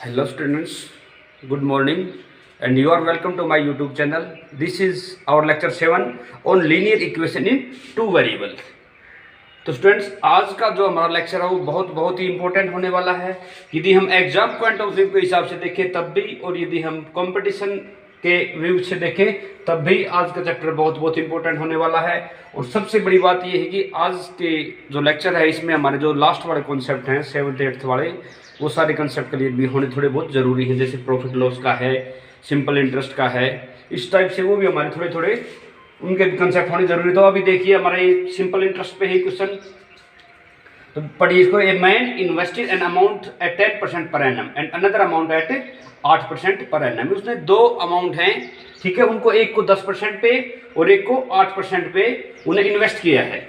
Hello students, good morning and you are welcome to my YouTube channel. This is our lecture 7 on linear equation in two variable. तो students आज का जो हमारा lecture है वो बहुत ही इंपॉर्टेंट होने वाला है। यदि हम एग्जाम पॉइंट ऑफ व्यू के हिसाब से देखें तब भी, और यदि हम कंपटीशन के व्यू से देखें तब भी आज का चैप्टर बहुत इंपॉर्टेंट होने वाला है। और सबसे बड़ी बात ये है कि आज के जो लेक्चर है इसमें हमारे जो लास्ट वाले कॉन्सेप्ट हैं 7th 8th वाले, वो सारे कंसेप्ट क्लियर भी होने थोड़े बहुत ज़रूरी हैं। जैसे प्रॉफिट लॉस का है, सिंपल इंटरेस्ट का है, इस टाइप से वो भी हमारे थोड़े उनके कंसेप्ट होने जरूरी। तो अभी देखिए हमारे सिंपल इंटरेस्ट पे ही क्वेश्चन, तो पढ़िए इसको। A man invested an amount at 10% per annum and another amount at 8% per annum. उसने दो अमाउंट हैं, ठीक है, उनको एक को 10% पे और एक को 8% पे उन्हें इन्वेस्ट किया है।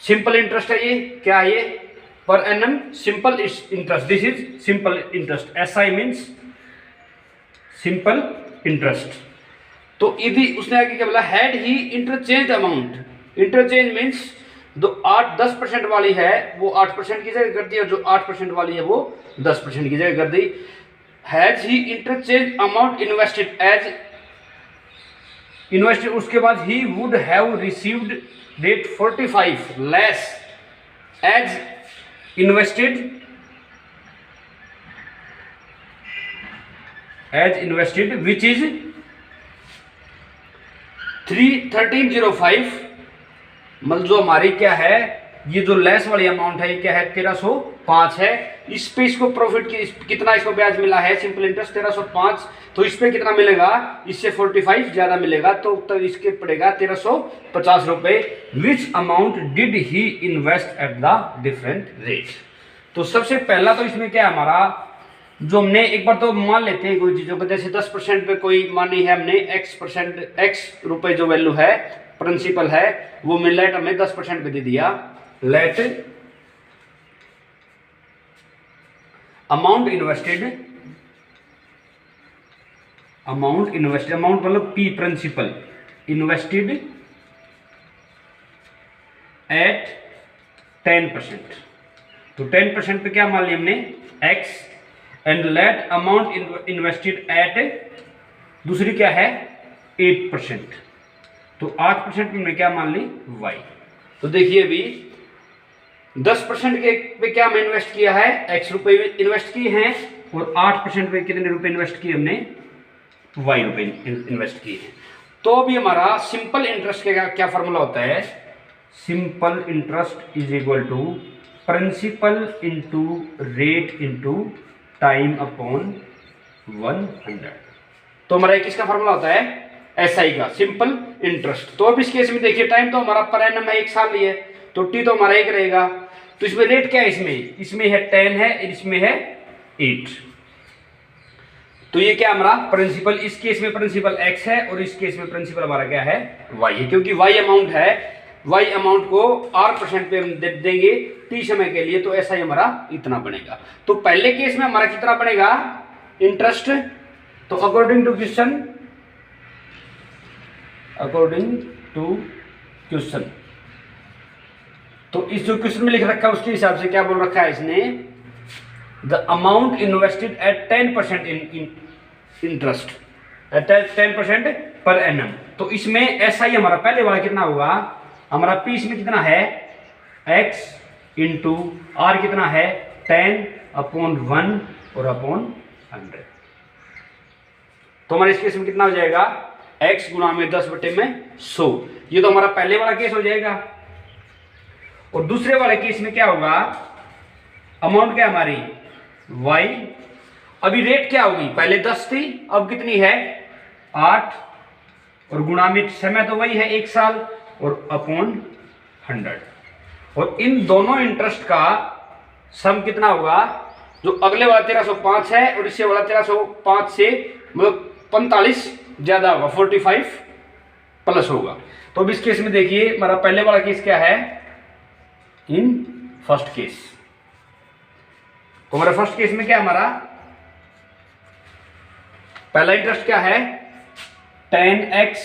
सिंपल इंटरेस्ट है ये, क्या है ये? Per annum simple interest, this is simple interest. SI means simple interest. तो यदि उसने आगे क्या बोला, had he interchange amount, interchange means जो 10% वाली है वो 8% की जगह कर दी, और जो 8% वाली है वो 10% की जगह कर दी। Has he interchange amount invested as invested, उसके बाद he would have received rate 45 less as invested which is 1305। मतलब जो हमारी क्या है, ये जो लेस वाली अमाउंट है ये क्या है, 1305 है। इस पे इसको प्रॉफिट की कितना इसको ब्याज मिला है, सिंपल इंटरेस्ट 1305। तो इस पे कितना मिलेगा, इससे 45 ज्यादा मिलेगा, तो इसके पड़ेगा 1350 रुपए। विच amount did he invest at the different rate. तो सबसे पहला तो इसमें क्या है हमारा, जो हमने एक बार तो मान लेते हैं कोई चीजों को, जैसे 10% पे कोई मानी है हमने x रुपए जो वैल्यू है, प्रिंसिपल है, वो लेट हमें 10% पे दे दिया। लेट अमाउंट इन्वेस्टेड, अमाउंट मतलब P प्रिंसिपल इन्वेस्टेड एट 10%। तो 10% पे क्या मान लिया हमने, x, and let amount invested at, दूसरी क्या है 8%। तो 8% पे हमने क्या मान ली, y। तो देखिए अभी 10% के पे क्या हमने इन्वेस्ट किया है, x रुपए इन्वेस्ट किए हैं, और 8% पे कितने रुपए इन्वेस्ट किए हमने, y रुपए इन्वेस्ट किए हैं। तो अभी हमारा सिंपल इंटरेस्ट का क्या फॉर्मूला होता है, simple interest is equal to principal into rate into time upon 100। तो हमारा किसका फॉर्मूला होता है, SI का, सिंपल इंटरेस्ट। तो अब इस केस में देखिए टाइम तो हमारा पर एनम है 1 साल ही है, तो T तो हमारा 1 रहेगा। तो इसमें रेट क्या है, इसमें है 10 है, इसमें है 8। तो ये क्या हमारा प्रिंसिपल, इस केस में प्रिंसिपल x है और इस केस में प्रिंसिपल हमारा क्या है, y है। क्योंकि y अमाउंट है, y अमाउंट को 8% पे हम दे देंगे T समय के लिए, तो ऐसा ही हमारा इतना बनेगा। तो पहले केस में हमारा कितना बनेगा इंटरेस्ट, तो अकॉर्डिंग टू क्वेश्चन, तो इस जो क्वेश्चन में लिख रखा है उसके हिसाब से क्या बोल रखा है इसने, the amount invested at 10% in interest eight 10% per annum. तो इसमें ऐसा ही हमारा पहले वाला कितना होगा, हमारा P इसमें कितना है, x इंटू R कितना है 10/1 और अपॉन 100। तो हमारे इस केस में कितना हो जाएगा, x गुणा में 10/100। ये तो हमारा पहले वाला केस हो जाएगा। और दूसरे वाले केस में क्या होगा, अमाउंट क्या हमारी y, अभी रेट क्या होगी, पहले 10 थी, अब कितनी है 8, और गुणा में समय तो वही है 1 साल, और अपॉन 100। और इन दोनों इंटरेस्ट का सम कितना होगा, जो अगले वाला 1305 है और इससे वाला 1305 से मतलब 45 ज्यादा होगा, 45 प्लस होगा। तो अब इस केस में देखिए हमारा पहले वाला केस क्या है, इन फर्स्ट केस, तो हमारा फर्स्ट केस में क्या हमारा पहला इंटरेस्ट क्या है 10x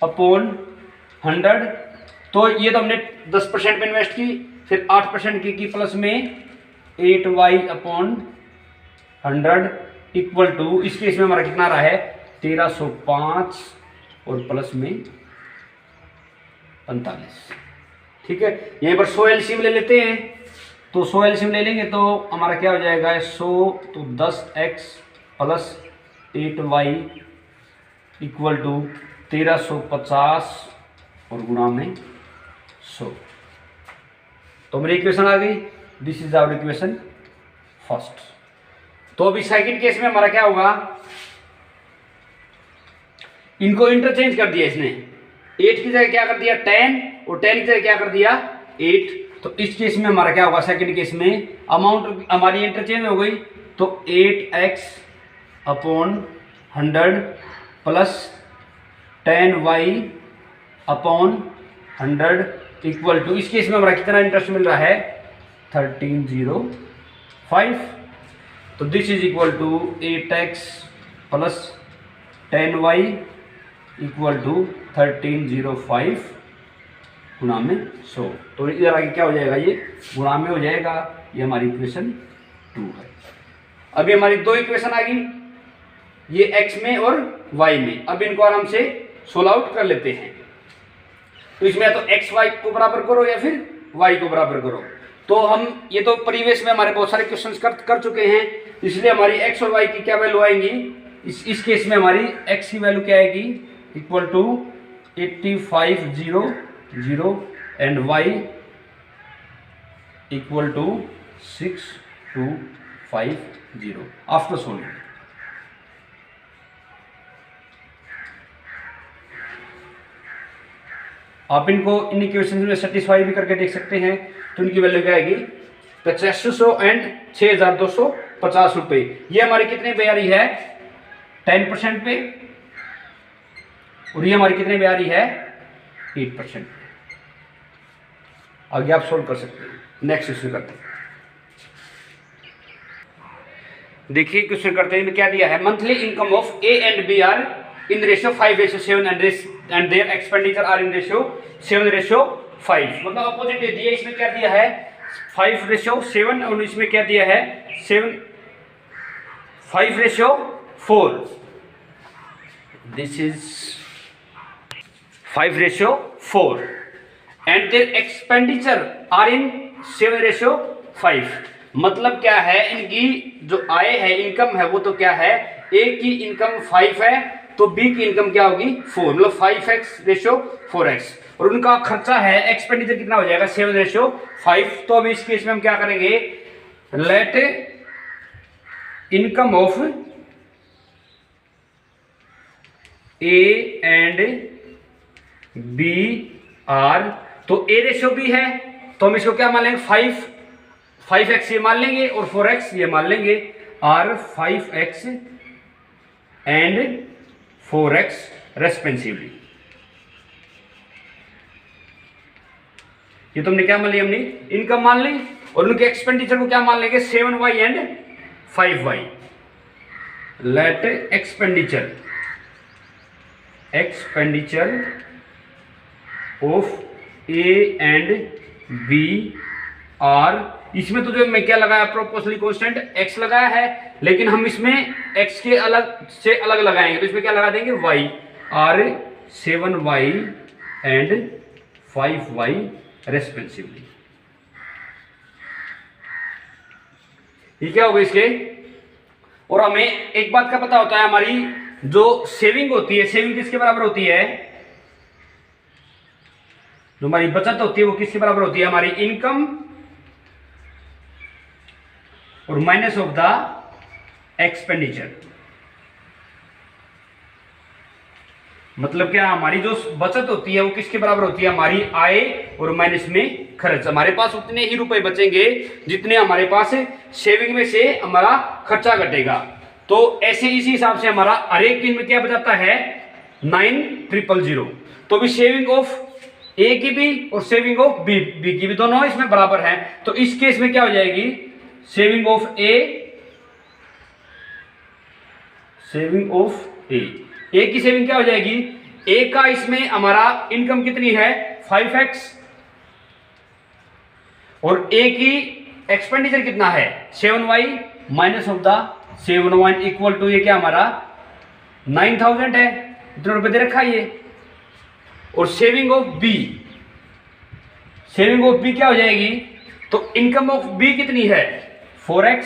अपॉन 100। तो ये तो हमने 10% पे इन्वेस्ट की, फिर 8% की प्लस में 8y अपॉन 100 इक्वल टू, इस केस में हमारा कितना आ रहा है 1305 और प्लस में 45। ठीक है, यहीं पर 100 एलसीएम ले लेते हैं, तो 100 एलसीएम ले लेंगे तो हमारा क्या हो जाएगा 100 तो 10x plus 8y equal to 1350 और गुणा में 100। तो मेरी इक्वेशन आ गई, this is our equation first. तो अभी सेकंड केस में हमारा क्या होगा, इनको इंटरचेंज कर दिया इसने, 8 की जगह क्या कर दिया 10 और 10 की जगह क्या कर दिया 8। तो इस केस में हमारा क्या होगा, सेकंड केस में अमाउंट हमारी इंटरचेंज हो गई, तो 8x upon 100 plus 10y upon 100 equal to, इस केस में हमारा कितना इंटरेस्ट मिल रहा है 1305। तो this is equal to 8x plus 10y equal to 1305 गुणा में 100। तो इधर आगे क्या हो जाएगा, ये गुणा में हो जाएगा, ये हमारी इक्वेशन 2 है। अभी हमारी दो इक्वेशन आ गई, ये x में और y में। अब इनको आराम से सोल्व आउट कर लेते हैं। तो इसमें या तो x y को बराबर करो या फिर y को बराबर करो। तो हम ये तो प्रीवियस में हमारे बहुत सारे क्वेश्चंस कर चुके हैं, इसलिए हमारी x और y की क्या वैल्यू आएंगी, इस केस में हमारी x की वैल्यू क्या आएगी equal to 8500 and y equal to 6250 after solving. आप इनको इन इक्वेशन में सेटिस्फाई भी करके देख सकते हैं। तो इनकी वैल्यू क्या आएगी 8500 एंड 6250 रुपये। ये हमारी कितने पे आ रही है 10% पे, और ये हमारी कितने पे आ रही है 8% पे। आगे आप सोल्व कर सकते हैं। नेक्स्ट क्वेश्चन करते हैं। देखिए क्वेश्चन करते हैं, क्या दिया है, monthly income of A and B are in ratio 5:7 and their expenditure are in ratio 7:5। मतलब अपोजिट दे दिया, इसमें क्या दिया है 5:7 और इसमें क्या दिया है 5:4। This is 5:4 and their expenditure are in 7:5। मतलब क्या है, इनकी जो आय है इनकम है वो तो क्या है, ए की इनकम 5 है तो बी की इनकम क्या होगी 4, मतलब 5x/4x, और उनका खर्चा है एक्सपेंडिचर कितना हो जाएगा 7:5। तो अभी इस केस में हम क्या करेंगे, let income of A and B are, तो ए रेशियो बी है तो हम इसको क्या मान लेंगे 5x ये मान लेंगे और 4x ये मान लेंगे, आर 5x एंड 4x रेस्पेंसिवली। ये तुमने क्या मान ली, हमने इनकम मान ली, और उनके एक्सपेंडिचर को क्या मान लेंगे 7y and 5y। Let expenditure of A and B are, इसमें तो जो मैं क्या लगाया प्रोपोर्शनली कांस्टेंट x लगाया है, लेकिन हम इसमें x के अलग से अलग लगाएंगे, तो इसमें क्या लगा देंगे y, are 7y and 5y रेस्पेंसिवली। ये क्या होगा इसके, और हमें एक बात का पता होता है, हमारी जो सेविंग होती है, सेविंग किसके बराबर होती है, जो हमारी बचत होती है वो किसके बराबर होती है, हमारी इनकम और माइनस ऑफ द एक्सपेंडिचर। मतलब क्या, हमारी जो बचत होती है वो किसके बराबर होती है, हमारी आय और माइनस में खर्च। हमारे पास उतने ही रुपए बचेंगे जितने हमारे पास सेविंग में से हमारा खर्चा घटेगा। तो ऐसे इसी हिसाब से हमारा हर एक दिन में क्या बचाता है 9000। तो भी सेविंग ऑफ ए की भी और सेविंग ऑफ बी की भी दोनों इसमें बराबर हैं। तो इस केस में क्या हो जाएगी, सेविंग ऑफ ए की सेविंग क्या हो जाएगी, ए का इसमें हमारा इनकम कितनी है 5x, और ए की एक्सपेंडिचर कितना है 7y minus of the 7 equal to ये क्या हमारा 9000 है, इतने रुपए दे रखा है ये। और saving of B, saving of B क्या हो जाएगी, तो इनकम ऑफ बी कितनी है 4x,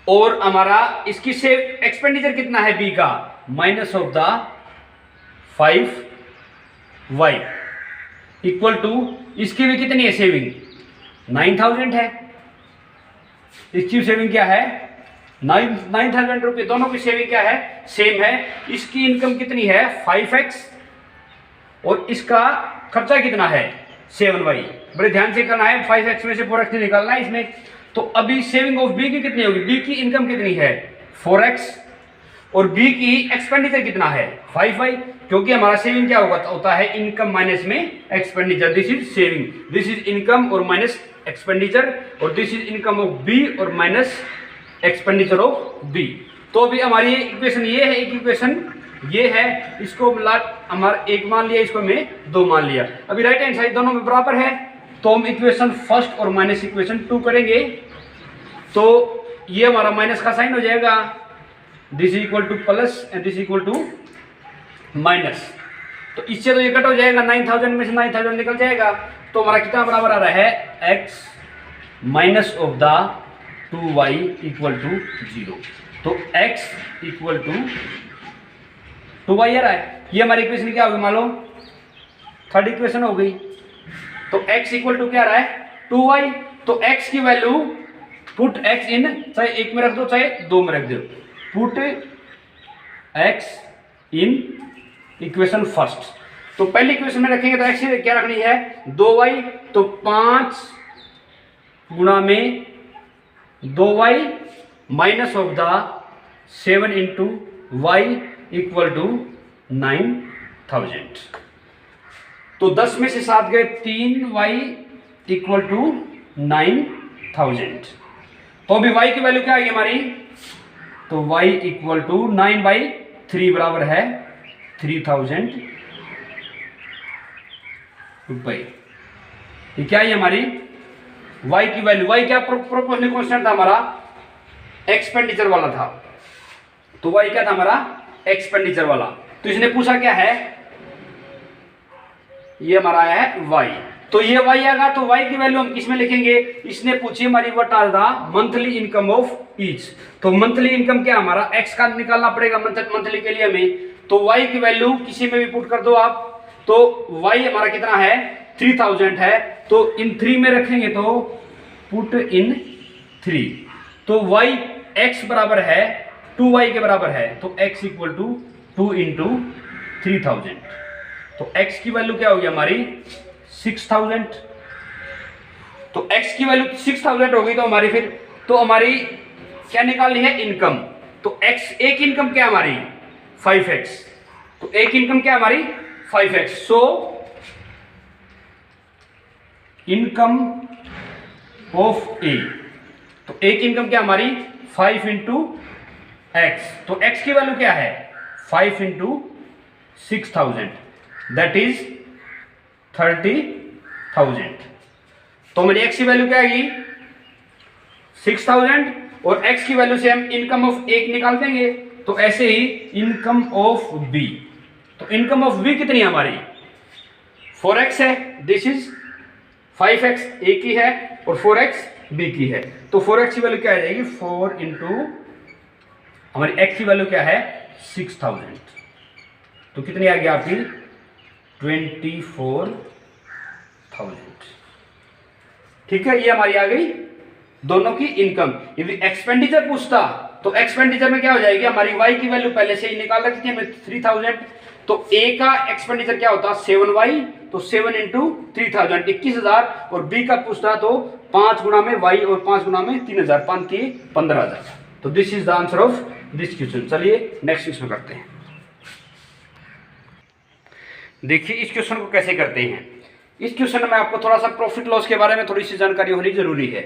और हमारा इसकी सेव एक्सपेंडिचर कितना है बी का minus of the 5y equal to इसकी भी कितनी है सेविंग 9000 है। इसकी सेविंग क्या है 9000 रुपये, दोनों की सेविंग क्या है सेम है। इसकी इनकम कितनी है 5x और इसका खर्चा कितना है 7y। बड़े ध्यान से करना है, 5x में से 4x निकालना है इसमें। तो अभी सेविंग ऑफ बी की कितनी होगी, बी की इनकम कितनी है 4x और बी की एक्सपेंडिचर कितना है 5y, क्योंकि हमारा सेविंग क्या होता है इनकम माइनस में expenditure. This is saving, this is income और माइनस एक्सपेंडिचर, और this is income of B और माइनस एक्सपेंडिचर ऑफ बी। तो अभी हमारी इक्वेशन ये है, एक इक्वेशन ये है, इसको हमारा एक मान लिया, इसको मैं 2 मान लिया। अभी राइट हैंड साइड दोनों में बराबर है, तो हम इक्वेशन फर्स्ट और माइनस इक्वेशन 2 करेंगे। तो ये हमारा माइनस का साइन हो जाएगा, this equal to plus and this equal to minus. तो इससे तो ये कट हो जाएगा, 9000 में से 9000 निकल जाएगा। तो हमारा कितना बराबर आ रहा है x minus of the 2y equal to 0। तो x इक्वल टू 2y आ रहा है। ये हमारी इक्वेशन क्या होगी, मान लो थर्ड इक्वेशन हो गई। तो x इक्वल टू क्या आ रहा है 2y। तो x की वैल्यू पुट x इन, चाहे 1 में रख दो चाहे 2 में रख दो, put x in equation first. तो पहली इक्वेशन में रखेंगे तो x क्या रखनी है 2y, तो 5 गुणा में 2y minus of the 7 into y equal to 9000। तो 10 में से 7 गए 3y इक्वल टू 9000। तो अभी y की वैल्यू क्या आएगी हमारी, तो y इक्वल टू 9/3 बराबर है 3000 रुपये। ये क्या है हमारी y की वैल्यू। y क्या प्रोपोर्शनल कांस्टेंट था हमारा, एक्सपेंडिचर वाला था। तो y क्या था हमारा एक्सपेंडिचर वाला। तो इसने पूछा क्या है, ये हमारा है y। तो ये y आएगा, तो y की वैल्यू हम किसमें लिखेंगे, इसने पूछी हमारी what are the monthly income of each. तो मंथली इनकम क्या हमारा x का निकालना पड़ेगा मंथली के लिए हमें। तो y की वैल्यू किसी में भी पुट कर दो आप, तो y हमारा कितना है 3000 है। तो इन 3 में रखेंगे तो पुट इन 3, तो y x बराबर है 2y के बराबर है। तो x इक्वल टू 2 इंटू 3000। तो x की वैल्यू क्या होगी हमारी 6000। तो x की वैल्यू 6000 हो गई। तो हमारी फिर तो हमारी क्या निकालनी है इनकम। तो x एक इनकम क्या हमारी 5x। तो एक इनकम क्या हमारी 5x। सो इनकम ऑफ ए, तो एक इनकम क्या हमारी 5 इंटू एक्स। तो x की वैल्यू क्या है 5 इंटू 6000 दैट इज 30,000। तो हमारी x की वैल्यू क्या आएगी 6000 और x की वैल्यू से हम इनकम ऑफ ए निकाल देंगे। तो ऐसे ही इनकम ऑफ बी, तो इनकम ऑफ बी कितनी है हमारी 4x है, दिस इज 5x ए की है और 4x बी की है। तो 4x की वैल्यू क्या आ जाएगी 4 इंटू हमारी x की वैल्यू क्या है 6000। तो कितनी आ गई आपकी 24,000। ठीक है, ये हमारी आ गई दोनों की इनकम। यदि एक्सपेंडिचर पूछता तो एक्सपेंडिचर में क्या हो जाएगी हमारी y की वैल्यू पहले से ही निकाल रखी थी हमें 3000। तो a का एक्सपेंडिचर क्या होता 7y, तो 7 इंटू 3000 21,000। और b का पूछता तो 5 गुना में y और 5 गुना में 3000, 5 की 15,000। तो this is the answer of this question. चलिए नेक्स्ट क्वेश्चन करते हैं। देखिए इस क्वेश्चन को कैसे करते हैं। इस क्वेश्चन में आपको थोड़ा सा प्रॉफिट लॉस के बारे में थोड़ी सी जानकारी होनी जरूरी है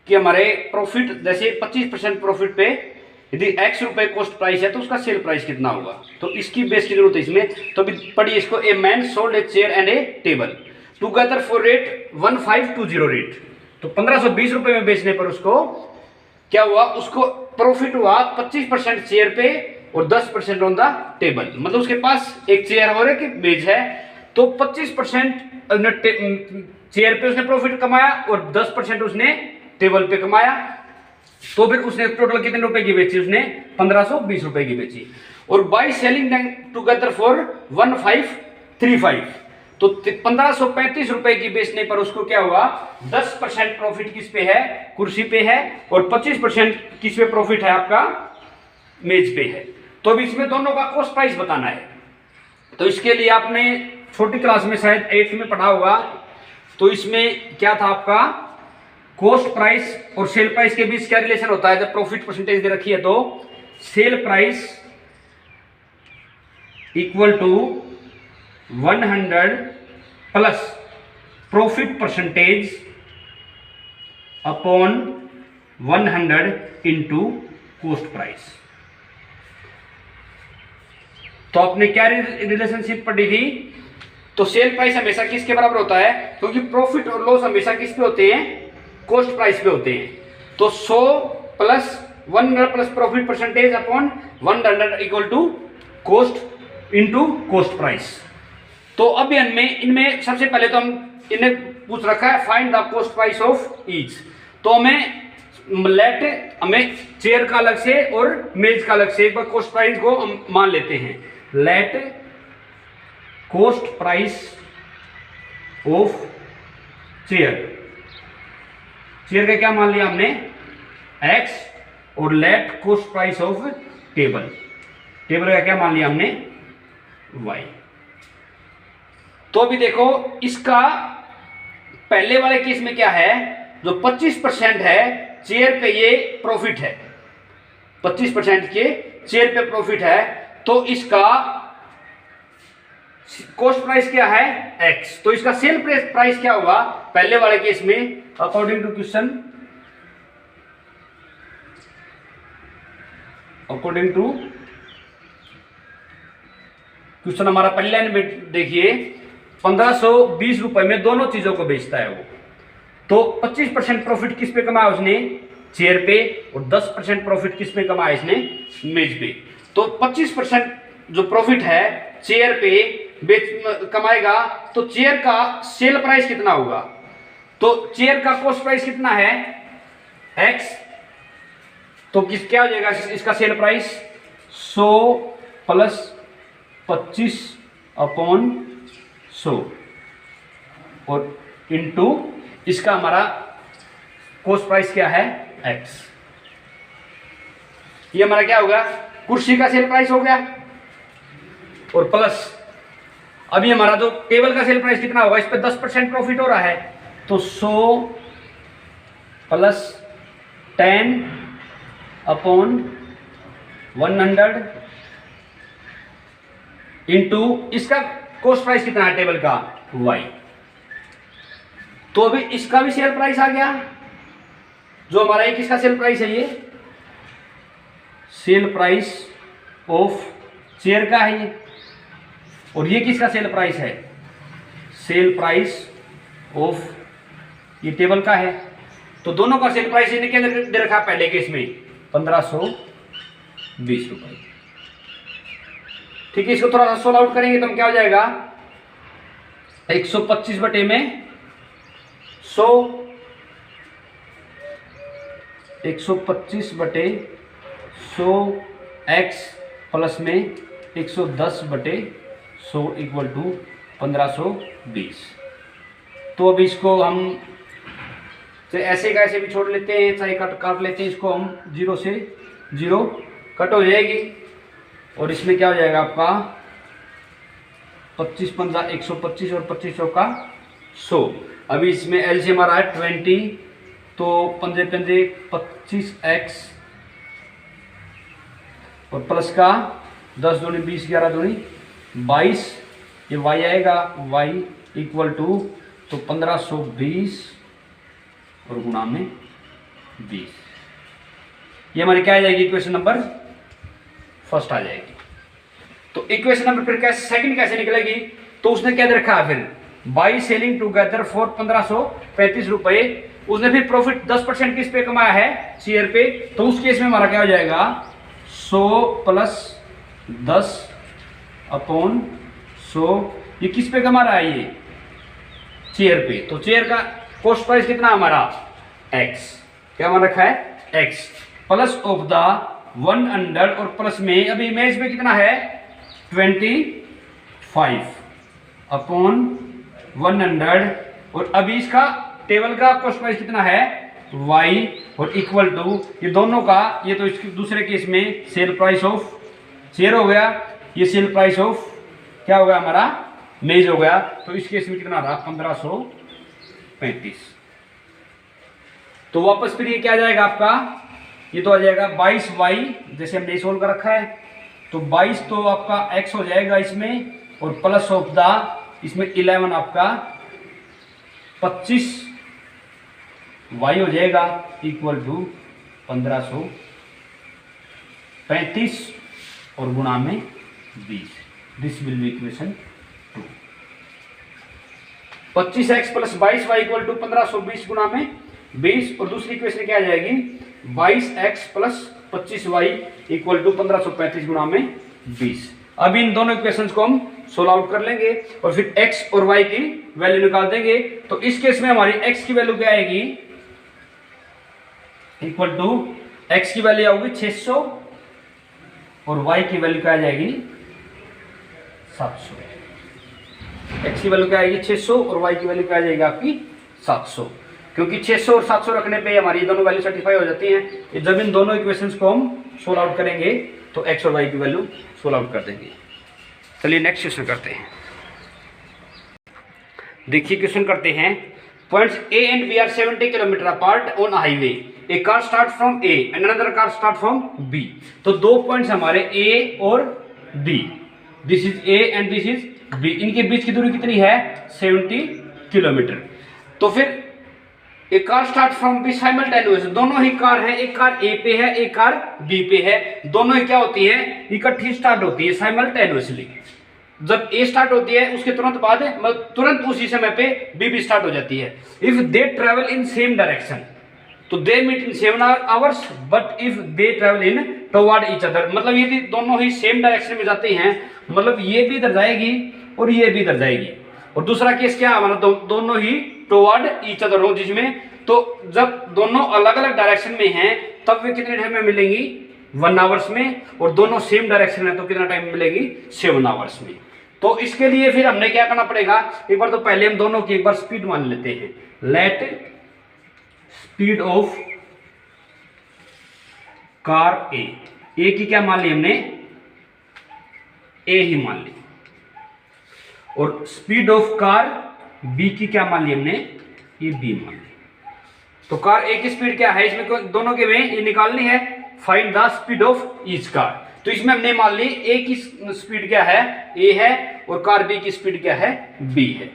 कि हमारे प्रॉफिट जैसे 25% प्रॉफिट पे यदि x रुपए कॉस्ट प्राइस है तो उसका सेल प्राइस कितना होगा। तो इसकी बेस की जरूरत है इसमें। तो अभी पढ़िए इसको, a man sold a chair and A table together for rate 1520 rate. तो 1520 रुपए में बेचने पर उसको क्या हुआ, उसको प्रॉफिट हुआ 25% चेयर पे और 10% ऑन द टेबल। मतलब उसके पास एक चेयर और एक मेज है, तो 25% चेयर पे उसने प्रॉफिट कमाया और 10% उसने टेबल पे कमाया। तो फिर उसने टोटल कितने रुपए की बेची, उसने 1520 रुपए की बेची। और बाय सेलिंग टुगेदर फॉर 1535, तो 1535 रुपए की बेचने पर उसको क्या हुआ, 10% प्रॉफिट किस पे है, कुर्सी पे है, और 25% किस पे प्रॉफिट है, आपका मेज पे है। तो अब इसमें दोनों का कॉस्ट प्राइस बताना है। तो इसके लिए आपने छोटी क्लास में शायद 8th में पढ़ा होगा। तो इसमें क्या था, आपका कॉस्ट प्राइस और सेल प्राइस के बीच क्या रिलेशन होता है। जब प्रॉफिट परसेंटेज दे रखी है तो sale price equal to 100 plus profit percentage upon 100 into cost price. तो आपने क्या रिलेशनशिप पढ़ी थी, तो सेल प्राइस हमेशा किसके बराबर होता है, क्योंकि प्रॉफिट और लॉस हमेशा किस पे होते हैं, कॉस्ट प्राइस पे होते हैं। तो 100 plus 100 plus profit percentage upon 100 equal to cost into cost price. तो अब इनमें सबसे पहले तो हम इन्हें पूछ रखा है find the cost price of each. तो हमें चेयर का अलग से और मेज का अलग से एक बार कॉस्ट प्राइस को हम मान लेते हैं। Let cost price of chair, chair का क्या मान लिया हमने, x, और let cost price of table, table का क्या मान लिया हमने, y। तो अभी देखो इसका पहले वाले केस में क्या है, जो 25% है चेयर पे ये प्रॉफिट है, 25% के चेयर पे प्रॉफिट है, तो इसका कॉस्ट प्राइस क्या है, x। तो इसका सेल प्राइस क्या होगा पहले वाले केस में, according to question, according to question हमारा पहले लाइन में देखिए 1520 रुपए में दोनों चीजों को बेचता है वो। तो 25% प्रॉफिट किस पे कमाया उसने, चेयर पे, और 10% प्रॉफिट किस पे कमाया इसने, मेज पे। तो 25% जो प्रॉफिट है चेयर पे कमाएगा, तो चेयर का सेल प्राइस कितना होगा, तो चेयर का कॉस्ट प्राइस कितना है, x। तो क्या हो जाएगा इसका सेल प्राइस, 100 प्लस 25 अपॉन 100 और इनटू इसका हमारा कॉस्ट प्राइस क्या है, x। ये हमारा क्या होगा, कुर्सी का सेल प्राइस हो गया, और प्लस अभी हमारा जो टेबल का सेल प्राइस कितना होगा, इस पे 10% प्रॉफिट हो रहा है, तो 100 प्लस 10 अपॉन 100 इंटू इसका कॉस्ट प्राइस कितना है टेबल का, y। तो अभी इसका भी सेल प्राइस आ गया, जो हमारा एक इसका सेल प्राइस है, ये सेल प्राइस ऑफ चेयर का है ये, और ये किसका सेल प्राइस है, सेल प्राइस ऑफ ये टेबल का है। तो दोनों का सेल प्राइस इन्हें क्या दे रखा पहले केस में, 1520 रुपए। ठीक है, इसको थोड़ा सा सोल्व आउट करेंगे तो हम क्या हो जाएगा, 125 बटे में 100, 125 बटे 100 x प्लस में 110 बटे 100 इक्वल टू 1520। तो अब इसको हम ऐसे का ऐसे भी छोड़ लेते हैं, चाहे काट लेते हैं, इसको हम 0 से 0 कट हो जाएगी, और इसमें क्या हो जाएगा आपका 25 15 125 और 2500 का 100। अभी इसमें एलसीएम आ रहा है 20, तो 15 15 25x और प्लस का 10 दूनी 20 11 दूनी 22, ये y आएगा, y इक्वल टू तो 1520 और गुणा में 20। ये हमारी क्या आ जाएगी, इक्वेशन नंबर फर्स्ट आ जाएगी। तो इक्वेशन नंबर फिर कैसे सेकंड कैसे निकलेगी, तो उसने क्या दे रखा है फिर, बाई सेलिंग टुगेदर फॉर 1535 रुपए उसने फिर प्रॉफिट 10% किस पे कमाया है, शेयर पे, तो उस केस में हमारा क्या हो जाएगा 100 प्लस 10/100। ये किस पे कमा रहा है, ये शेयर पे। तो शेयर का कॉस्ट प्राइस कितना हमारा x, क्या हमारा रखा है x, प्लस ऑफ द 100 और प्लस में अभी इमेज में कितना है 25/100 और अभी इसका टेबल का कॉस्ट प्राइस कितना है y और इक्वल टू ये दोनों का, ये तो इसके दूसरे केस में सेल प्राइस ऑफ शेयर हो गया, ये सेल प्राइस ऑफ क्या हो गया हमारा मेज हो गया। तो इस केस में कितना रहा 1535। तो वापस फिर ये क्या आ जाएगा आपका, ये तो आ जाएगा 22y, जैसे हमने सोल्व कर रखा है, तो 22 तो आपका x हो जाएगा इसमें, और प्लस ऑफ द इसमें 11 आपका 25y हो जाएगा इक्वल टू 1535 और गुणा में 20। This will be equation 2। 25x plus 22y equal to 1520 गुणा में 20, और दूसरी इक्वेशन क्या आ जाएगी 22x plus 25y equal to 1535 गुणा में 20। अब इन दोनों इक्वेशंस को हम सोल्व आउट कर लेंगे और फिर x और y की वैल्यू निकाल देंगे। तो इस केस में हमारी x की वैल्यू क्या आएगी इक्वल टू x की वैल्यू आएगी 600 और y की वैल्यू क्या आ जाएगी 700। x की वैल्यू क्या आएगी 600 और y की वैल्यू क्या आ जाएगी आपकी 700, क्योंकि 600 और 700 रखने पे हमारी दोनों वैल्यू सर्टिफाई हो जाती हैं। जब इन दोनों इक्वेशंस को हम सोल्व आउट करेंगे तो x और y की वैल्यू सोल्व आउट कर देंगे। चलिए नेक्स्ट क्वेश्चन करते हैं। देखिए क्वेश्चन करते हैं, points A and B are 70 kilometre apart on highway, A car start from A and another car start from B। तो दो पॉइंट्स हमारे A और B, this is A and this is B, इनके बीच की दूरी कितनी है 70 किलोमीटर। तो फिर एक car start from B simultaneous, दोनों ही कार है, एक कार ए पे है एक कार बी पे है, दोनों ही क्या होती है इकट्ठी स्टार्ट होती है साइमल्टेनियसली। जब ए स्टार्ट होती है उसके तुरंत बाद तुरंत उसी समय पे बी भी स्टार्ट हो जाती है। If they travel in same direction तो they meet in 7 hours, but if they travel in toward each other, मतलब यदि दोनों ही सेम डायरेक्शन में जाते हैं, मतलब ये भी इधर जाएगी और ये भी इधर जाएगी। और दूसरा केस क्या हमारा दोनों ही टुवर्ड ईच अदर हो, जिसमें तो जब दोनों अलग अलग डायरेक्शन में हैं तब वे कितने टाइम में मिलेंगी 1 आवर्स में, और दोनों सेम डायरेक्शन में तो कितना टाइम मिलेगी 7 आवर्स में। तो इसके लिए फिर हमने क्या करना पड़ेगा, एक बार तो पहले हम दोनों की एक बार स्पीड मान लेते हैं। लेट स्पीड ऑफ कार ए की क्या मान ली हमने ए ही मान ली, और स्पीड ऑफ कार बी की क्या मान ली हमने ये बी मान ली। तो कार ए की स्पीड क्या है, इसमें दोनों के में ये निकालनी है, find the speed of each car. तो इसमें हमने मान ली ए की स्पीड क्या है ए है, और कार बी की स्पीड क्या है बी है।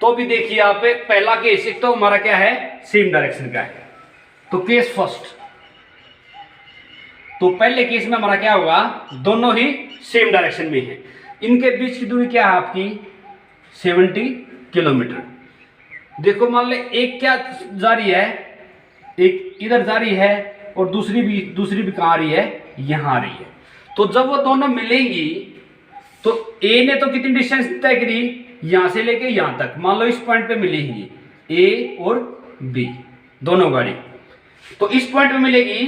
तो भी देखिए यहाँ पे पहला केस, एक तो हमारा क्या है सेम डायरेक्शन का है, तो केस फर्स्ट, तो पहले केस में हमारा क्या होगा दोनों ही सेम डायरेक्शन में है, इनके बीच की दूरी क्या है आपकी 70 किलोमीटर। देखो मान ले एक क्या जा रही है, एक इधर जा रही है और दूसरी भी कहाँ आ रही है यहाँ आ रही है। तो जब वो दोनों मिलेंगी तो ए ने तो कितनी डिस्टेंस तय करी यहां से लेके यहां तक, मान लो इस पॉइंट पे मिलेंगी ए और बी दोनों गाड़ी, तो इस पॉइंट पे मिलेगी।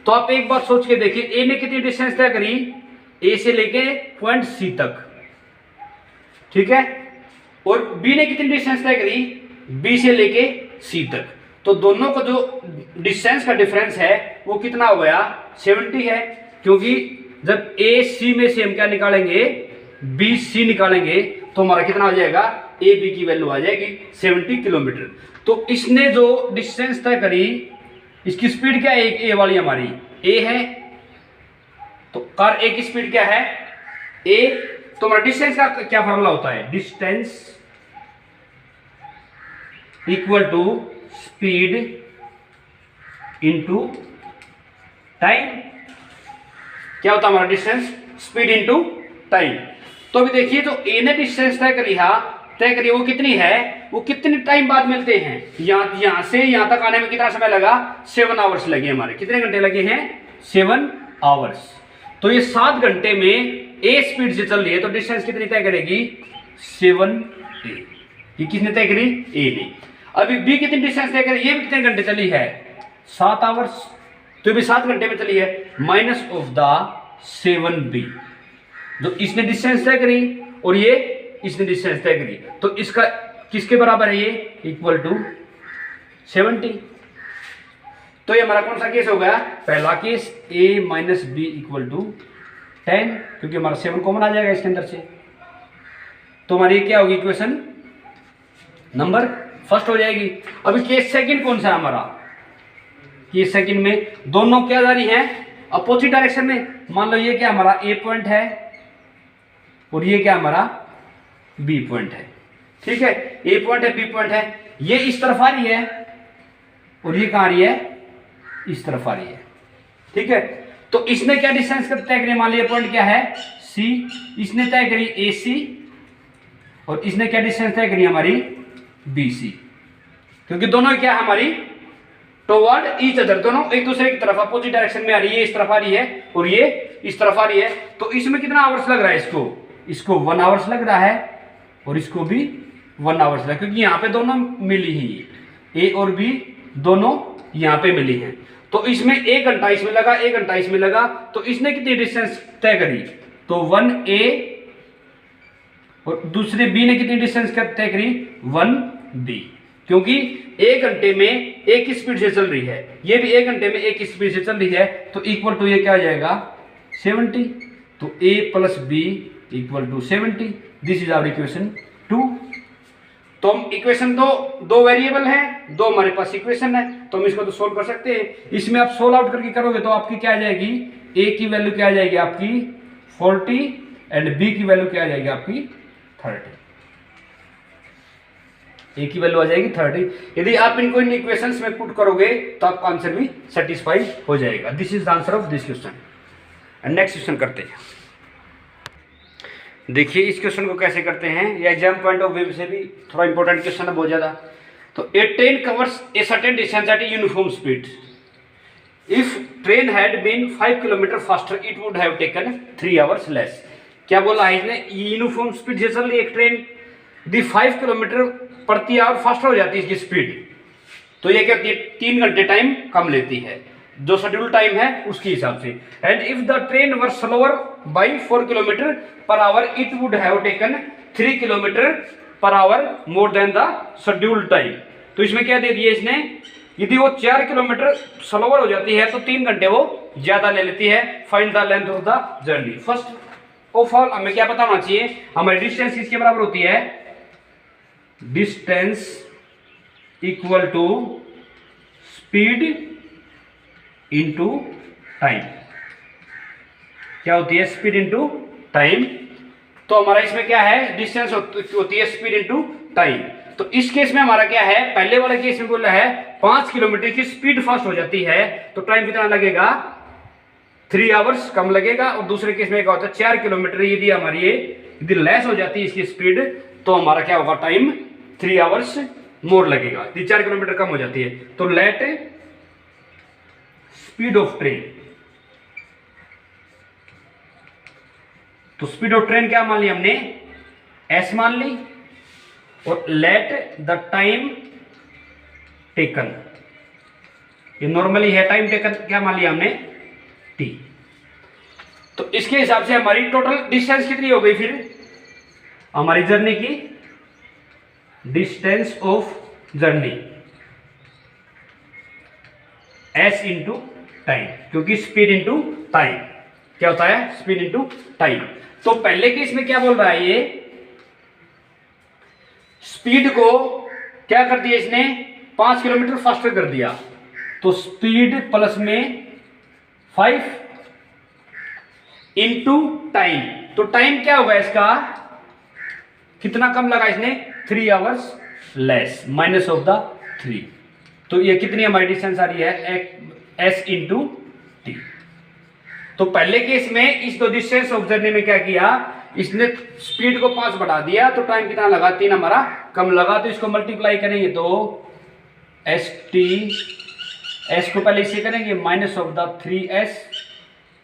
तो आप एक बार सोच के देखिए ए ने कितनी डिस्टेंस तय करी ए से लेके पॉइंट सी तक, ठीक है, और बी ने कितनी डिस्टेंस तय करी बी से लेके सी तक। तो दोनों का जो डिस्टेंस का डिफरेंस है वो कितना हो गया 70 है, क्योंकि जब ए सी में से हम क्या निकालेंगे बी सी निकालेंगे तो हमारा कितना हो जाएगा ए बी की वैल्यू आ जाएगी 70 किलोमीटर। तो इसने जो डिस्टेंस तय करी, इसकी स्पीड क्या है ए वाली हमारी ए है, तो कार ए की स्पीड क्या है ए। तो हमारा डिस्टेंस का क्या फॉर्मूला होता है, distance equal to speed into time. क्या होता है हमारा डिस्टेंस स्पीड इनटू टाइम। तो अभी देखिए तो ए ने डिस्टेंस तय करी है तय करिए वो कितनी है, वो कितने टाइम बाद मिलते हैं। यहाँ से यहाँ तक आने में कितना समय लगा, 7 आवर्स लगे हमारे। कितने घंटे लगे हैं, 7 आवर्स। तो ये 7 घंटे में ए स्पीड से चल रही है तो डिस्टेंस कितनी तय करेगी, 7a। ये किसने तय करी, ए ने। अभी बी कितनी डिस्टेंस तय करी, ये भी कितने घंटे चली है, 7 आवर्स, तो भी 7 घंटे में चली है। माइनस ऑफ द 7b, जो इसने डिस्टेंस तय करी और ये इसने डिस्टेंस तय करी, तो इसका किसके बराबर है, ये इक्वल टू 70। तो ये हमारा कौन सा केस हो गया, पहला case, a minus B equal to 10, क्योंकि हमारा 7 कॉमन आ जाएगा इसके अंदर से। तो हमारी क्या होगी, इक्वेशन नंबर फर्स्ट हो जाएगी। अभी केस सेकंड कौन सा है हमारा, केस सेकंड में दोनों क्या जा रही हैं, अपोजिट डायरेक्शन में। मान लो ये क्या हमारा ए पॉइंट है और ये क्या हमारा बी पॉइंट है, ठीक है। ए पॉइंट है, बी पॉइंट है, ये इस तरफ आ रही है और ये कहां आ रही है, इस तरफ आ रही है, ठीक है। तो इसने क्या डिस्टेंस तय करी, मान लिया पॉइंट क्या है, सी, इसने तय करी ए सी और इसने क्या डिस्टेंस तय करी हमारी, बी सी, क्योंकि दोनों क्या हमारी टुवर्ड ईच अदर, दोनों एक दूसरे की तरफ अपोजिट डायरेक्शन में आ रही है। इस तरफ आ रही है और ये इस तरफ आ रही है। तो इसमें कितना आवर्स लग रहा है, इसको 1 आवर्स लग रहा है और इसको भी 1 आवर्स लग रहा है, क्योंकि यहाँ पे दोनों मिली ही, ए और बी दोनों यहाँ पे मिली हैं। तो इसमें 1 घंटा इसमें लगा, 1 घंटा इसमें लगा, तो इसने कितनी डिस्टेंस तय करी, तो 1a और दूसरे बी ने कितनी डिस्टेंस तय करी, 1b, क्योंकि 1 घंटे में एक स्पीड से चल रही है, ये भी 1 घंटे में एक स्पीड से चल रही है, तो इक्वल टू ये क्या आ जाएगा, 70। तो a plus B equal to 70। This is our equation 2। तो हम इक्वेशन दो वेरिएबल है, दो हमारे पास इक्वेशन है, तो हम इसको तो सोल्व कर सकते हैं। इसमें आप सोल्व आउट करके करोगे तो आपकी क्या आ जाएगी, a की वैल्यू क्या आ जाएगी आपकी 40 एंड b की वैल्यू क्या आ जाएगी आपकी 30। a की वैल्यू आ जाएगी 30। यदि आप इनको इन इक्वेशंस में पुट करोगे तो आपका आंसर भी सेटिस्फाइड हो जाएगा। This is the answer of this question. And next question करते हैं। देखिए इस क्वेश्चन को कैसे करते हैं, या एग्जाम पॉइंट ऑफ व्यू से भी थोड़ा इंपॉर्टेंट क्वेश्चन है बहुत ज़्यादा। तो a train covers a certain distance at a uniform speed. If train had been 5 kilometre faster it would have taken 3 hours less. क्या बोला है इसने, यूनिफॉर्म स्पीड से चल रही एक ट्रेन, यदि 5 किलोमीटर प्रति आवर फास्टर हो जाती है इसकी स्पीड, तो ये क्या 3 घंटे टाइम कम लेती है, जो शेड्यूल टाइम है उसके हिसाब से। And if the train were slower by 4 kilometre per hour it would have taken 3 kilometre per our more than the schedule time. तो इसमें क्या दे दिया इसने, यदि वो 4 किलोमीटर स्लोअर हो जाती है तो 3 घंटे वो ज्यादा ले लेती है। Find the length of the journey. First of all हमें क्या पता होना चाहिए, हमारी डिस्टेंस किसके बराबर होती है, distance equal to speed into time. क्या होती है, स्पीड इनटू टाइम। तो हमारा इसमें क्या है, डिस्टेंस होती है स्पीड इनटू टाइम। तो इस केस में हमारा क्या है, पहले वाले केस में बोला है 5 किलोमीटर की स्पीड फास्ट हो जाती है तो टाइम कितना लगेगा, 3 आवर्स कम लगेगा। और दूसरे केस में क्या होता है, 4 किलोमीटर यदि हमारी यदि लेस हो जाती है इसकी स्पीड तो हमारा क्या होगा, टाइम 3 आवर्स मोर लगेगा। 4 किलोमीटर कम हो जाती है। तो लेट स्पीड ऑफ ट्रेन, तो स्पीड ऑफ ट्रेन क्या मान ली हमने, एस मान ली, और लेट द टाइम टेकन, ये नॉर्मली है टाइम टेकन, क्या मान लिया हमने, टी। तो इसके हिसाब से हमारी टोटल डिस्टेंस कितनी हो गई, फिर हमारी जर्नी की distance of journey S into time, क्योंकि स्पीड इंटू टाइम क्या होता है, स्पीड इंटू टाइम। तो पहले केस में क्या बोल रहा है, ये स्पीड को क्या कर दिया इसने, 5 किलोमीटर फास्टर कर दिया, तो स्पीड प्लस में 5 इंटू टाइम। तो टाइम क्या होगा इसका, कितना कम लगा इसने, 3 hours less, minus of the 3। तो ये कितनी हमारी डिस्टेंस आ रही है, एस इंटू टी। तो पहले केस में इस दो डिस्टेंस ऑफ जर्नी में क्या किया, इसने स्पीड को 5 बढ़ा दिया तो टाइम कितना लगा, 3 हमारा कम लगा। तो इसको मल्टीप्लाई करेंगे तो एस टी, एस को पहले इसे करेंगे minus of the 3s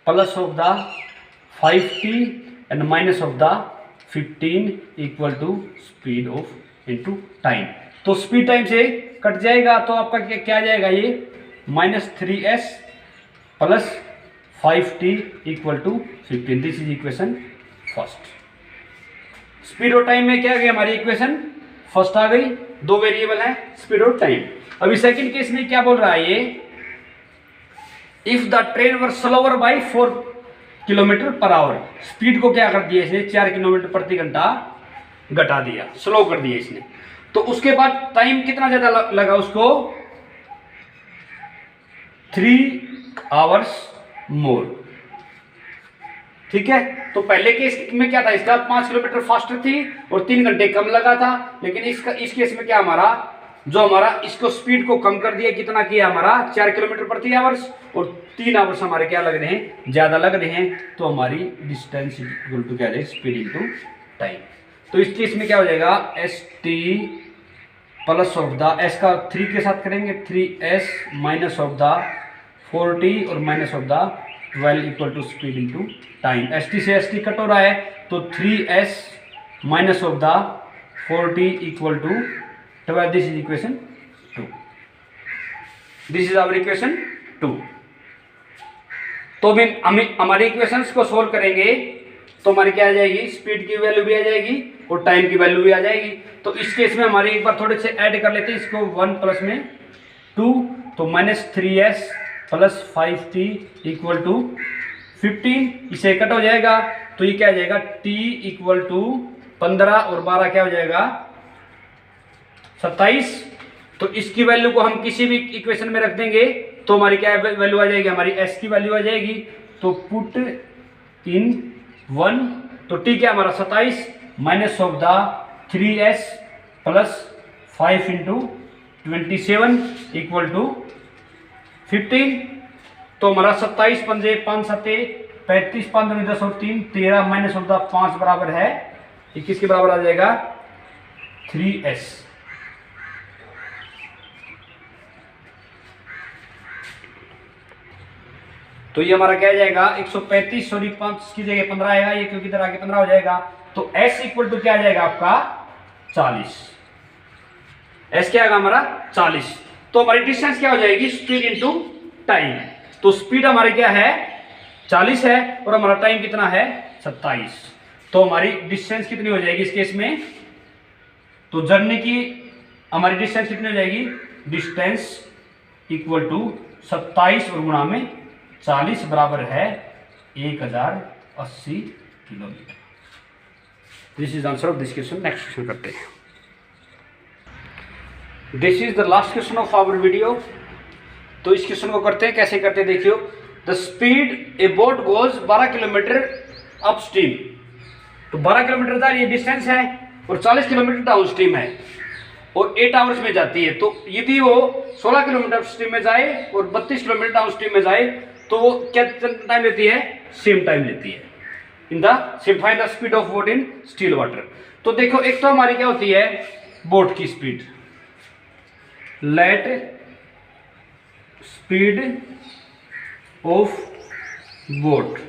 plus of the 5t and minus of the 15 equal to speed of into time. तो स्पीड टाइम से कट जाएगा तो आपका क्या आ जाएगा, ये -3s plus 5t equal to 15। This is equation first. Speed और टाइम में क्या आ गई हमारी इक्वेशन फर्स्ट आ गई, दो वेरिएबल है स्पीड और टाइम। अभी सेकंड केस में क्या बोल रहा है ये, if the train were slower by 4 kilometre per hour, speed को क्या कर दिया इसने 4 किलोमीटर प्रति घंटा घटा दिया, स्लो कर दिया इसने। तो उसके बाद टाइम कितना ज्यादा लगा उसको, 3 आवर्स मोर। ठीक है, तो पहले केस में क्या था, इसका 5 किलोमीटर फास्टर थी और 3 घंटे कम लगा था। लेकिन इस केस में क्या हमारा जो हमारा इसको स्पीड को कम कर दिया, कितना किया हमारा 4 किलोमीटर प्रति आवर्स, और 3 आवर्स हमारे क्या लग रहे हैं, ज्यादा लग रहे हैं। तो हमारी डिस्टेंस इक्वल टू क्या है, स्पीड इनटू टाइम। तो इस केस में क्या हो जाएगा, S T plus of the S का 3 के साथ करेंगे 3s माइनस ऑफ द 40 और minus of the 12 equal to speed into time. S T से एस टी कट हो रहा है तो 3s minus of the 40 equal to 12। This is equation 2। This is our equation 2। तो हम हमारी इक्वेशंस को सोल्व करेंगे तो हमारी क्या आ जाएगी, स्पीड की वैल्यू भी आ जाएगी और टाइम की वैल्यू भी आ जाएगी। तो इस केस में हमारे एक बार थोड़े से ऐड कर लेते हैं इसको, 1 प्लस में 2 तो -3s plus 5t equal to 15। इसे कट हो जाएगा तो ये क्या आ जाएगा, t इक्वल टू 15 और 12 क्या हो जाएगा 27। तो इसकी वैल्यू को हम किसी भी इक्वेशन में रख देंगे तो हमारी क्या वैल्यू आ जाएगी, हमारी s की वैल्यू आ जाएगी। तो पुट इन 1 तो t क्या हमारा 27 minus of the 3s plus 5 into 27 equal to 15। तो हमारा 27 पंजे 5 सत्ते 35 5 10 और 3 13 माइनस ऑफ द 5 बराबर है 21 के बराबर आ जाएगा 3s। तो ये हमारा क्या आ जाएगा 135, सॉरी 5 की जगह 15 आएगा ये, क्योंकि इधर आगे 15 हो जाएगा। तो s इक्वल टू क्या आ जाएगा आपका 40। s क्या आएगा हमारा 40। तो हमारी डिस्टेंस क्या हो जाएगी, स्पीड इनटू टाइम। तो स्पीड हमारी क्या है 40 है और हमारा टाइम कितना है 27। तो हमारी डिस्टेंस कितनी हो जाएगी इस केस में, तो जर्नी की हमारी डिस्टेंस कितनी हो जाएगी, डिस्टेंस इक्वल टू 27 और गुणा में 40 बराबर है 1080 kilometre. This is answer of this question. Next question करते हैं। This is the last question of our video. तो इस क्वेश्चन को करते हैं, कैसे करते हैं देखियो। The speed A boat goes 12 kilometre up stream. तो 12 किलोमीटर का ये डिस्टेंस है और 40 किलोमीटर डाउन स्ट्रीम है और 8 आवर्स में जाती है। तो यदि वो 16 किलोमीटर अप स्ट्रीम में जाए और 32 किलोमीटर डाउन स्ट्रीम में जाए तो वो क्या टाइम लेती है, सेम टाइम लेती है in the same. Find the speed of boat in still water. तो देखो एक तो हमारी क्या होती है बोट की speed, let speed of boat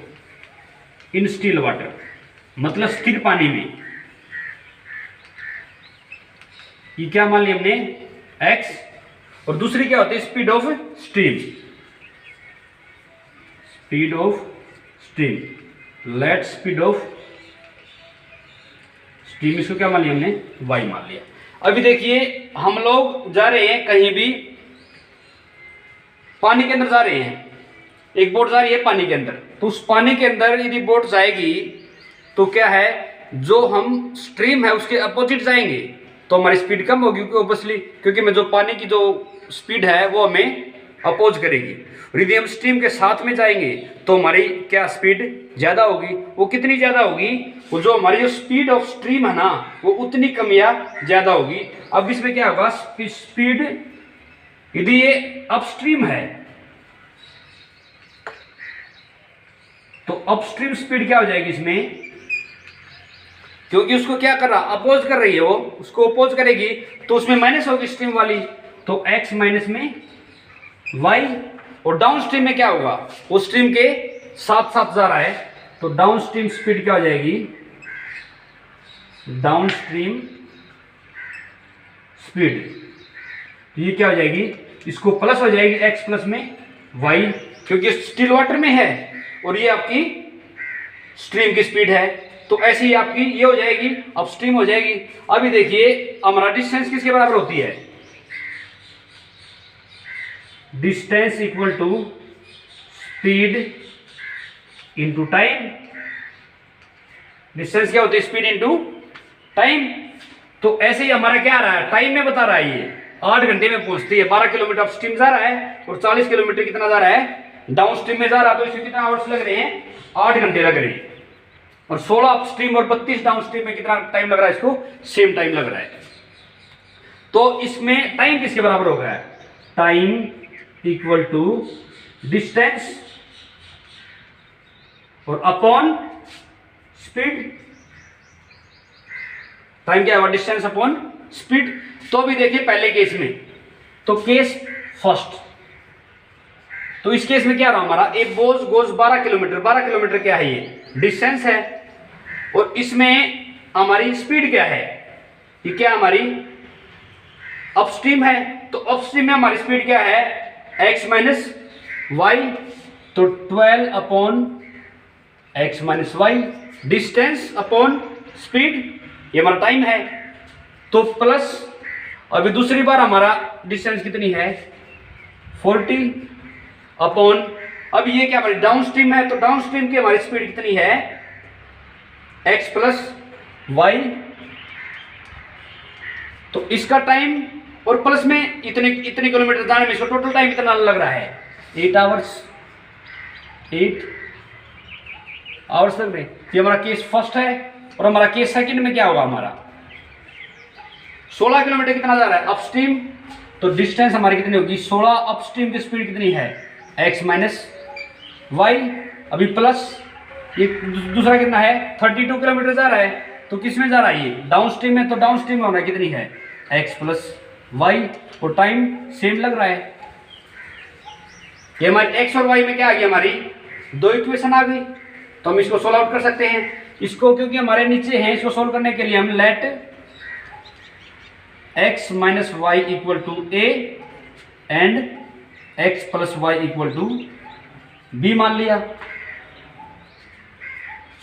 in still water, मतलब स्थिर पानी में। ये क्या मान लिया हमने x, और दूसरी क्या होती है speed of stream, speed of stream, let speed of stream, इसको क्या मान लिया हमने y मान लिया। अभी देखिए हम लोग जा रहे हैं कहीं भी, पानी के अंदर जा रहे हैं, एक बोट जा रही है पानी के अंदर। तो उस पानी के अंदर यदि बोट जाएगी तो क्या है, जो हम स्ट्रीम है उसके अपोजिट जाएंगे तो हमारी स्पीड कम होगी, ऑब्वियसली, क्योंकि मैं जो पानी की जो स्पीड है वो हमें अपोज करेगी। यदि हम स्ट्रीम के साथ में जाएंगे तो हमारी क्या स्पीड ज़्यादा होगी। वो कितनी ज़्यादा होगी, वो जो हमारी जो स्पीड ऑफ स्ट्रीम है ना वो उतनी कम या ज़्यादा होगी। अब इसमें क्या होगा, स्पीड यदि ये अपस्ट्रीम है तो अपस्ट्रीम स्पीड क्या हो जाएगी इसमें क्योंकि उसको क्या कर रहा, अपोज कर रही है, वो उसको अपोज करेगी तो उसमें माइनस होगी स्ट्रीम वाली, तो x माइनस में y, और डाउन स्ट्रीम में क्या होगा, वो स्ट्रीम के साथ साथ जा रहा है, तो डाउन स्ट्रीम स्पीड क्या हो जाएगी, डाउन स्ट्रीम स्पीड, ये क्या हो जाएगी, इसको प्लस हो जाएगी x प्लस में y, क्योंकि स्टिल वाटर में है और ये आपकी स्ट्रीम की स्पीड है, तो ऐसे ही आपकी ये हो जाएगी, अपस्ट्रीम हो जाएगी। अभी देखिए हमारा डिस्टेंस किसके बराबर होती है, distance equal to speed into time. Distance क्या होती है, स्पीड इंटू टाइम। तो ऐसे ही हमारा क्या आ रहा है, टाइम में बता रहा है, ये 8 घंटे में पहुंचती है, 12 किलोमीटर अपस्ट्रीम जा रहा है और 40 किलोमीटर कितना जा रहा है, डाउन स्ट्रीम में जा रहा है, तो इसमें कितना आवर्स लग रहे हैं, 8 घंटे लग रहे हैं, और 16 अपस्ट्रीम और 32 डाउन स्ट्रीम में कितना टाइम लग रहा है, इसको सेम टाइम लग रहा है। तो इसमें टाइम किसके बराबर हो गया, टाइम इक्वल टू डिस्टेंस और अपॉन स्पीड। टाइम क्या है, डिस्टेंस अपॉन स्पीड। तो अभी देखिए पहले केस में, तो केस फर्स्ट, तो इस केस में क्या रहा हमारा, ए बोज गोज 12 किलोमीटर, 12 किलोमीटर क्या है, ये डिस्टेंस है, और इसमें हमारी स्पीड क्या है, ये क्या हमारी अपस्ट्रीम है, तो अपस्ट्रीम में हमारी स्पीड क्या है, x माइनस वाई, तो 12 upon x minus y, distance upon speed, ये हमारा टाइम है, तो प्लस अभी दूसरी बार हमारा डिस्टेंस कितनी है, 40 अपॉन, अब ये क्या हमारी डाउन स्ट्रीम है, तो डाउन स्ट्रीम की हमारी स्पीड कितनी है, x प्लस वाई, तो इसका टाइम और प्लस में इतने किलोमीटर जाने में, इसको टोटल टाइम कितना लग रहा है, 8 आवर्स, 8 आवर्स लग रहे। ये हमारा केस फर्स्ट है, और हमारा केस सेकंड में क्या होगा, हमारा 16 किलोमीटर कितना जा रहा है अपस्ट्रीम, तो डिस्टेंस हमारी कितनी होगी, 16 अपस्ट्रीम की स्पीड कितनी है, x माइनस वाई, अभी प्लस ये दूसरा कितना है, 32 किलोमीटर जा रहा है, तो किस में जा रहा है, ये डाउन स्ट्रीम में, तो डाउन स्ट्रीम में होना कितनी है, x प्लस वाई, और टाइम सेम लग रहा है। ये हमारी x और y में क्या आ गई, हमारी दो इक्वेशन आ गई, तो हम इसको सोल्व आउट कर सकते हैं। इसको क्योंकि हमारे नीचे हैं, इसको सोल्व करने के लिए हम let x minus y equal to a and x plus y equal to b मान लिया,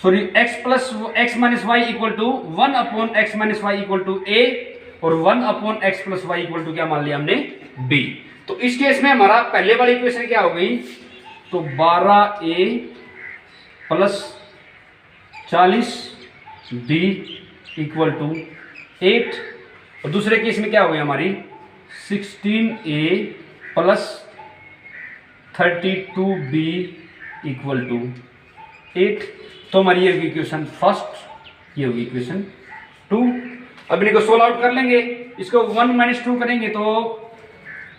sorry x minus y equal to 1 upon x minus y equal to a, और 1 upon x plus y equal to क्या मान लिया हमने, b। तो इस case में हमारा पहले वाली इक्वेशन क्या हो गई, तो 12a plus 40b equal to 8, और दूसरे केस में क्या हो गई हमारी 16a plus 32b equal to 8। तो हमारी ये होगी इक्वेशन फर्स्ट, ये होगी इक्वेशन 2। अब इनको सोल्व आउट कर लेंगे, इसको 1 माइनस 2 करेंगे तो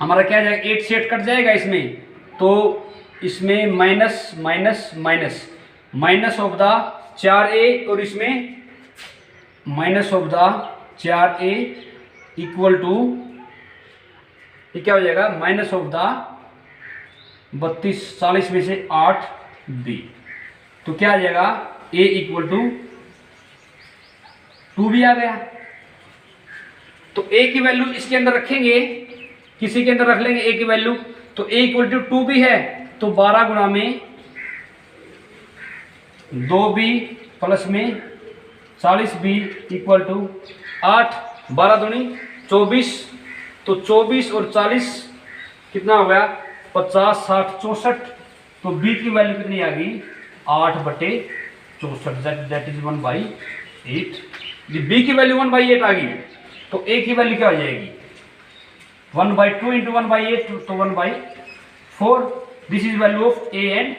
हमारा क्या जाएगा, 8 से 8 कट जाएगा इसमें, तो इसमें minus minus minus minus of the 4a, और इसमें minus of the 4a equal to, ये क्या हो जाएगा, माइनस ऑफ द 32, 40 में से 8b, तो क्या आ जाएगा, a इक्वल टू 2b आ गया। तो a की वैल्यू इसके अंदर रखेंगे, किसी के अंदर रख लेंगे a की वैल्यू, तो a इक्वल टू 2b है, तो 12 गुणा में 2b प्लस में 40b इक्वल टू 8, 12 दूनी 24, तो 24 और 40 कितना हो गया, 50, 60, 64, तो b की वैल्यू कितनी आ गई, 8/64, दैट इज 1/8। b की वैल्यू 1/8 आ गई, तो a की वैल्यू क्या हो जाएगी, 1/2 इंटू 1/8, तो 1/4। This is value of a and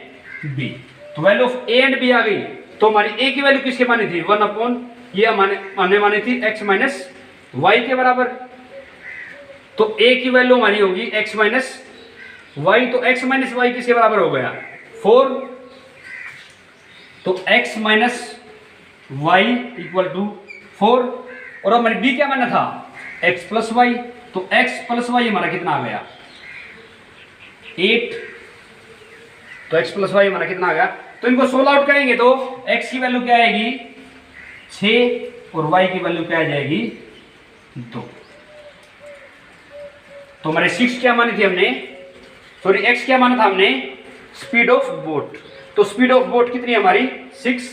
b। तो value of a and b आ गई, तो हमारी a की वैल्यू किसके मानी थी, 1 अपॉन, ये हमने मानी थी x माइनस वाई के बराबर, तो a की वैल्यू हमारी होगी x माइनस वाई, तो x माइनस वाई किसके बराबर हो गया, 4, तो x minus y equal to 4 और हमारे बी क्या माना था x प्लस वाई, तो x प्लस वाई हमारा कितना आ गया 8, तो x प्लस वाई हमारा कितना आ गया। तो इनको सोल्व आउट करेंगे तो x की वैल्यू क्या आएगी 6 और y की वैल्यू क्या आ जाएगी 2। तो हमारे 6 क्या मानी थी हमने, सॉरी x क्या माना था हमने स्पीड ऑफ बोट, तो स्पीड ऑफ बोट कितनी है हमारी 6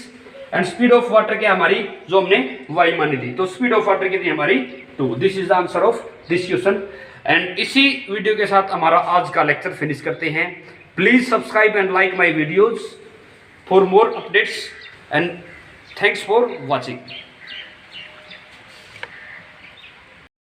एंड स्पीड ऑफ वाटर क्या हमारी जो हमने y मानी थी, तो स्पीड ऑफ वाटर कितनी हमारी 2। This is the answer of this question. And इसी वीडियो के साथ हमारा आज का लेक्चर फिनिश करते हैं। Please subscribe and like my videos for more updates and thanks for watching.